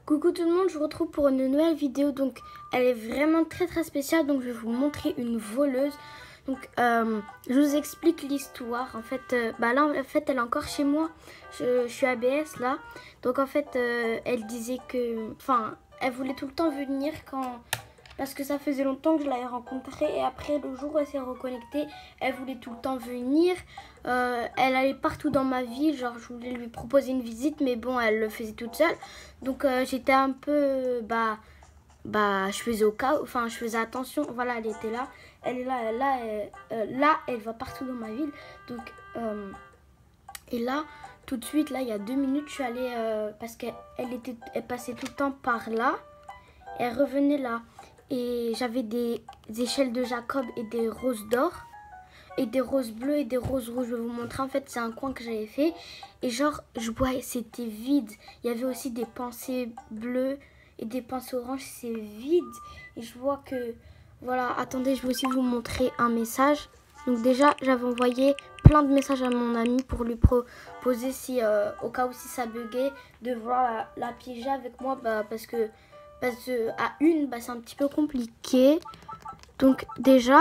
Coucou tout le monde, je vous retrouve pour une nouvelle vidéo. Donc elle est vraiment très spéciale. Donc je vais vous montrer une voleuse. Donc je vous explique l'histoire. En fait, là en fait elle est encore chez moi. Je suis ABS là. Donc en fait elle disait que, enfin elle voulait tout le temps venir parce que ça faisait longtemps que je l'avais rencontrée. Et après le jour où elle s'est reconnectée, elle voulait tout le temps venir. Elle allait partout dans ma ville. Genre je voulais lui proposer une visite, mais bon elle le faisait toute seule. Donc j'étais un peu, je faisais au cas, enfin je faisais attention. Voilà, elle était là, elle est là, elle va partout dans ma ville. Donc et là, tout de suite, là il y a 2 minutes, je suis allée parce qu'elle passait tout le temps par là. Elle revenait là et j'avais des échelles de Jacob et des roses d'or. Et des roses bleues et des roses rouges. Je vais vous montrer. En fait, c'est un coin que j'avais fait. Et genre, je voyais, c'était vide. Il y avait aussi des pensées bleues et des pensées oranges. C'est vide. Et je vois que... Voilà, attendez, je vais aussi vous montrer un message. Donc déjà, j'avais envoyé plein de messages à mon ami pour lui proposer, si, au cas où si ça buguait, de voir la piéger avec moi. Parce que à une, c'est un petit peu compliqué. Donc déjà...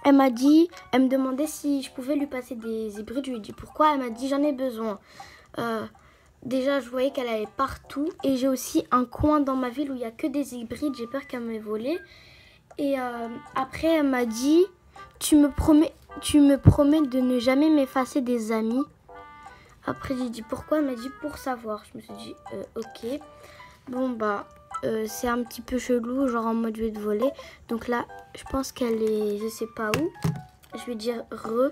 Elle me demandait si je pouvais lui passer des hybrides. Je lui ai dit pourquoi. Elle m'a dit j'en ai besoin. Déjà, je voyais qu'elle allait partout. Et j'ai aussi un coin dans ma ville où il n'y a que des hybrides. J'ai peur qu'elle m'ait volé. Et après, elle m'a dit tu me promets de ne jamais m'effacer des amis. Après, j'ai dit pourquoi. Elle m'a dit pour savoir. Je me suis dit ok. Bon, c'est un petit peu chelou, genre en mode je vais te voler. Donc là, je pense qu'elle est, je sais pas où. Je vais dire re.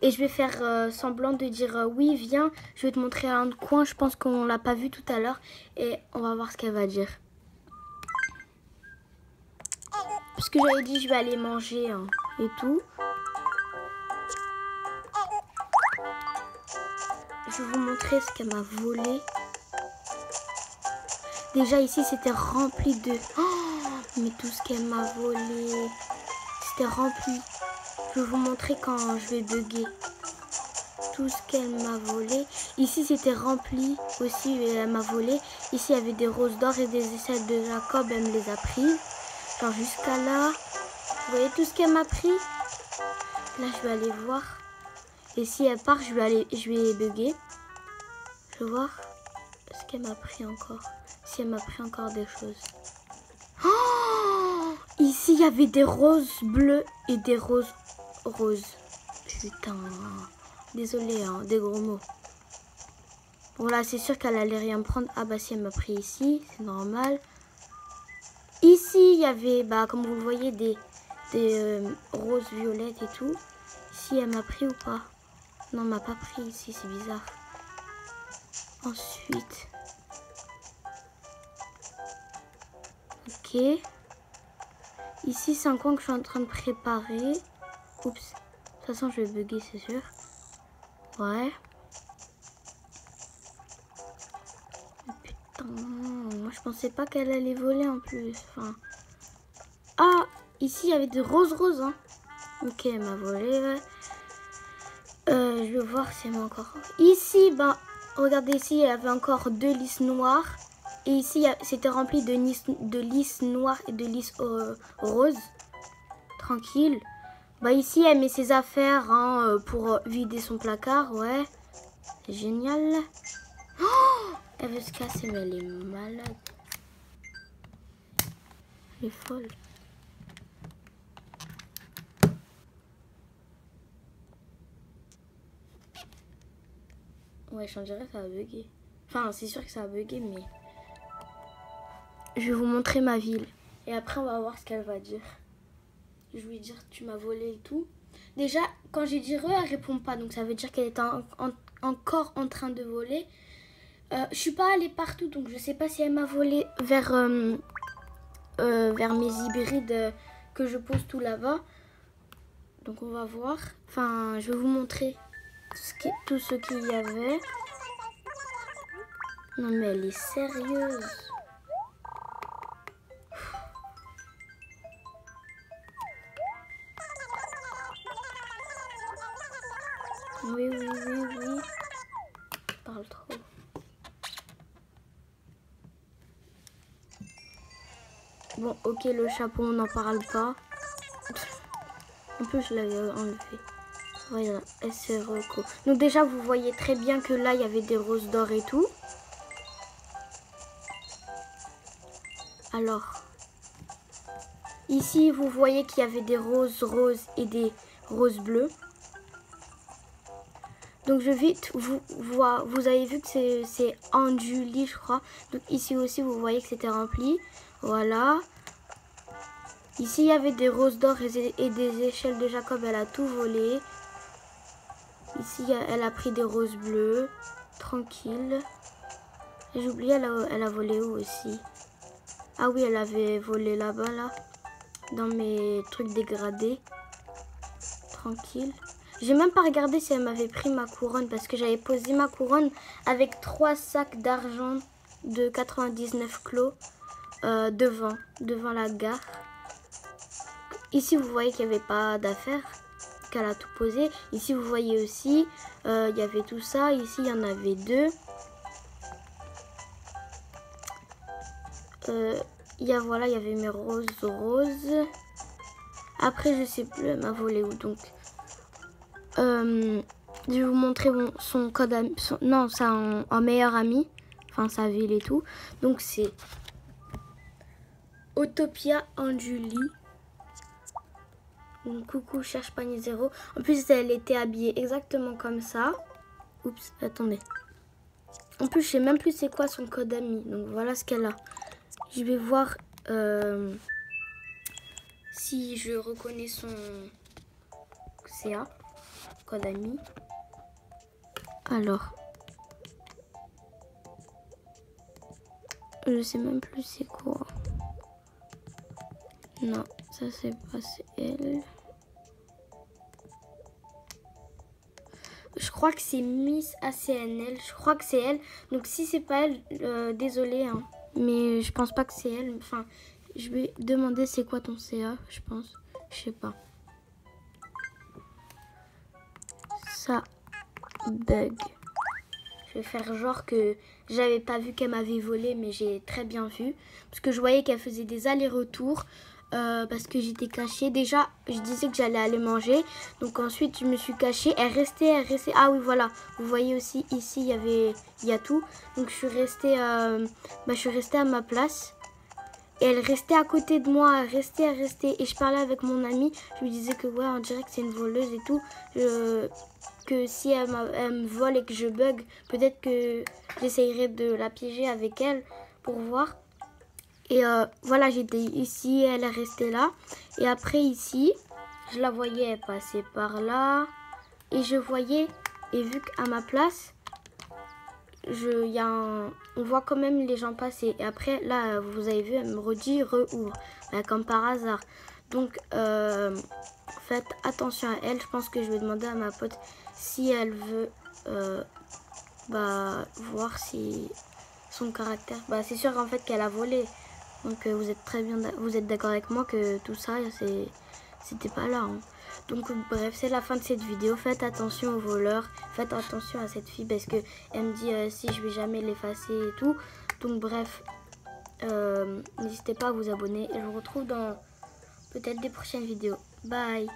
Et je vais faire semblant de dire oui, viens. Je vais te montrer un coin. Je pense qu'on l'a pas vu tout à l'heure. Et on va voir ce qu'elle va dire. Parce que j'avais dit je vais aller manger hein, et tout. Je vais vous montrer ce qu'elle m'a volé. Déjà ici c'était rempli de... Oh, mais tout ce qu'elle m'a volé. C'était rempli. Je vais vous montrer quand je vais bugger. Tout ce qu'elle m'a volé. Ici c'était rempli aussi, elle m'a volé. Ici il y avait des roses d'or et des aisselles de Jacob, elle me les a prises. Genre jusqu'à là. Vous voyez tout ce qu'elle m'a pris? Là je vais aller voir. Et si elle part, je vais bugger. Je vais voir ce qu'elle m'a pris encore. Si elle m'a pris encore des choses. Oh, ici il y avait des roses bleues et des roses roses. Putain. Désolée, hein, des gros mots. Bon là, c'est sûr qu'elle allait rien prendre. Ah bah si, elle m'a pris ici, c'est normal. Ici, il y avait, comme vous le voyez, des roses violettes et tout. Ici, elle m'a pris ou pas? Non, elle m'a pas pris ici, c'est bizarre. Ensuite. Ok. Ici, c'est un coin que je suis en train de préparer. Oups. De toute façon, je vais bugger, c'est sûr. Ouais. Putain, moi je pensais pas qu'elle allait voler en plus. Enfin... Ah, ici il y avait des roses roses. Hein. Ok, elle m'a volé. Ouais. Je vais voir si elle m'a encore... Ici, regardez ici, il y avait encore 2 lys noires. Et ici, c'était rempli de lys noires et de lys roses. Tranquille. Ici, elle met ses affaires hein, pour vider son placard. Ouais, c'est génial. Oh, elle veut se casser, mais elle est malade. Elle est folle. Ouais, je dirais que ça a bugué. Enfin, c'est sûr que ça a bugué, mais... Je vais vous montrer ma ville. Et après, on va voir ce qu'elle va dire. Je vais lui dire, tu m'as volé et tout. Déjà, quand j'ai dit re, elle répond pas. Donc, ça veut dire qu'elle est encore en train de voler. Je suis pas allée partout, donc je sais pas si elle m'a volé vers mes hybrides que je pose tout là-bas. Donc, on va voir. Enfin, je vais vous montrer tout ce qu'il y avait. Non mais elle est sérieuse. Oui. Je parle trop. Bon, ok, le chapeau, on n'en parle pas. En plus, je l'avais enlevé. Voilà, SRECO. Donc déjà, vous voyez très bien que là, il y avait des roses d'or et tout. Alors, ici, vous voyez qu'il y avait des roses roses et des roses bleues. Donc je vite vous avez vu que c'est ondulé, je crois. Donc ici aussi vous voyez que c'était rempli. Voilà. Ici il y avait des roses d'or et des échelles de Jacob. Elle a tout volé. Ici elle a pris des roses bleues. Tranquille. J'ai oublié, elle a volé où aussi? Ah oui, elle avait volé là-bas là. Dans mes trucs dégradés. Tranquille. J'ai même pas regardé si elle m'avait pris ma couronne parce que j'avais posé ma couronne avec 3 sacs d'argent de 99 clos devant la gare. Ici vous voyez qu'il n'y avait pas d'affaires, qu'elle a tout posé. Ici vous voyez aussi il y avait tout ça. Ici il y en avait 2. Il y avait mes roses. Après je sais plus, elle m'a volé où donc. Je vais vous montrer son code ami, en meilleur ami, enfin sa ville et tout. Donc c'est Autopia Anjuli. Donc, coucou, cherche panier 0. En plus elle était habillée exactement comme ça. Oups, attendez. En plus je sais même plus c'est quoi son code ami. Donc voilà ce qu'elle a. Je vais voir si je reconnais son CA. Code ami. Alors, je sais même plus c'est quoi. Non, ça c'est pas elle. Je crois que c'est Miss ACNL. Je crois que c'est elle. Donc si c'est pas elle, désolé, hein. Mais je pense pas que c'est elle. Enfin, je vais demander c'est quoi ton CA, je pense. Je sais pas. Ça bug. Je vais faire genre que j'avais pas vu qu'elle m'avait volé, mais j'ai très bien vu. Parce que je voyais qu'elle faisait des allers-retours. Parce que j'étais cachée. Déjà, je disais que j'allais aller manger. Donc ensuite, je me suis cachée. Elle restait. Ah oui, voilà. Vous voyez aussi, ici, il y a tout. Donc je suis restée à ma place. Et elle restait à côté de moi, elle restait. Et je parlais avec mon amie. Je lui disais que ouais, on dirait que c'est une voleuse et tout. Que si elle me vole et que je bug, peut-être que j'essayerai de la piéger avec elle pour voir. Et voilà, j'étais ici, elle est restée là. Et après ici, je la voyais passer par là. Et je voyais, et vu qu'à ma place, on voit quand même les gens passer. Et après, là, vous avez vu, elle me redit rouvre, comme par hasard. Donc, faites attention à elle. Je pense que je vais demander à ma pote si elle veut voir si son caractère. C'est sûr en fait qu'elle a volé. Donc, vous êtes d'accord avec moi que tout ça, c'était pas là. Hein. Donc bref, c'est la fin de cette vidéo. Faites attention aux voleurs, faites attention à cette fille parce que elle me dit si je vais jamais l'effacer et tout. Donc bref, n'hésitez pas à vous abonner et je vous retrouve dans peut-être des prochaines vidéos. Bye.